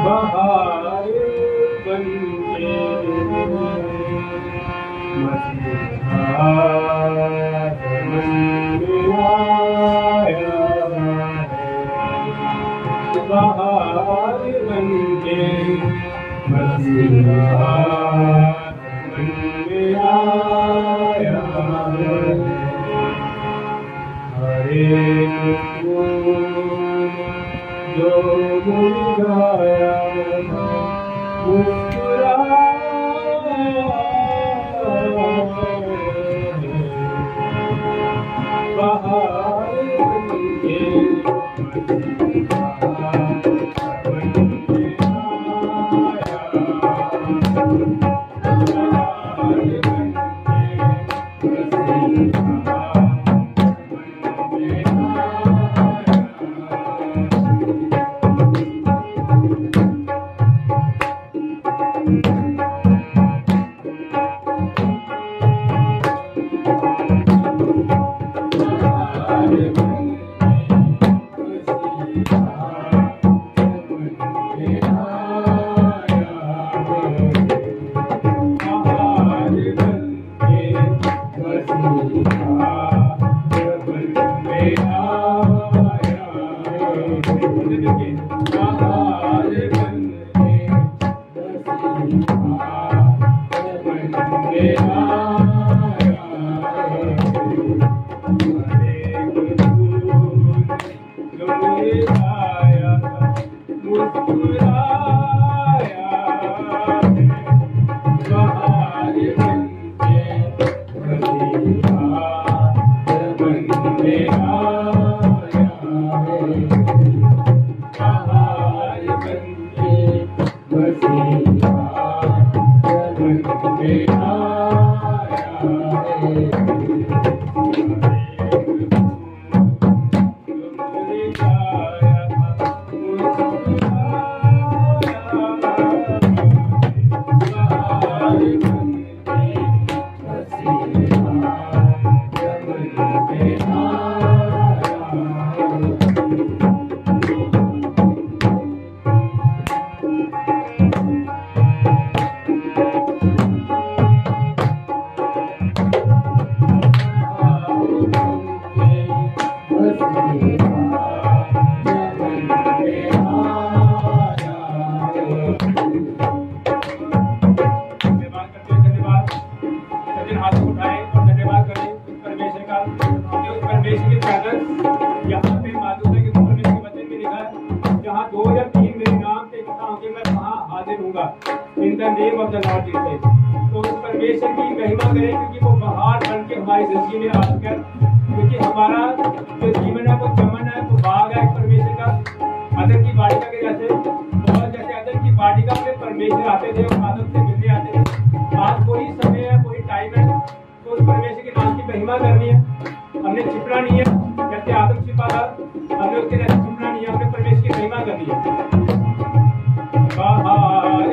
बहार बनके मसीहा मन में आया है। बहार बनके मसीहा मन में आया है। हर एक फूल जो मुरझाया मुस्कुराया बहार बनके मसीहा मन में आया। बहार बनके मसीहा In the name of the Lord Jesus, तो उस परमेश्वर की महिमा करें क्योंकि वो बहार बन के हमारी जिंदगी में आकर, क्योंकि हमारा जो जीवन है वो चमन है, वो बाग है परमेश्वर का, अदन की वाटिका के जैसे। और जैसे अदन की वाटिका में परमेश्वर आते थे और आदम से मिलने आते थे, आज वही समय है, वही टाइम है, तो उस परमेश्वर के नाम की महिमा करनी है। हमने छिपना नहीं है, जैसे आदम छिपा था, हमने उसके जैसे छिपना नहीं है, हमने परमेश्वर की महिमा करनी है। बहार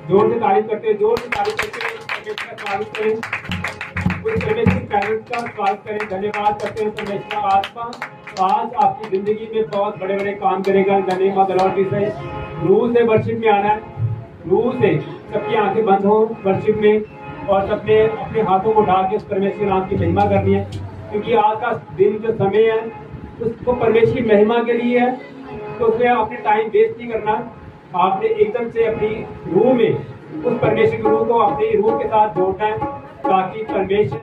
जोर से तारीफ करते हैं, जोर से तारीफ करते हैं, परमेश्वर का स्वागत करें, पूरे परमेश्वर के पेरेंट्स का स्वागत करें, धन्यवाद करते हैं परमेश्वर का आत्मा आज आपकी जिंदगी में बहुत बड़े बड़े काम करेगा। In the name of the Lord Jesus. रूह से वर्शिप में आना है, रूह से सबकी आंखें बंद हो वर्शिप में और सबने अपने हाथों को उठा के उस परमेश्वर नाम की महिमा करनी है, क्योंकि आज का दिन जो समय है उसको परमेश्वर की महिमा के लिए है। तो उसमें आपने टाइम वेस्ट नहीं करना, आपने एकदम से अपनी रूह में उस परमेश्वर की रूह को अपनी रूह के साथ जोड़ना है ताकि परमेश्वर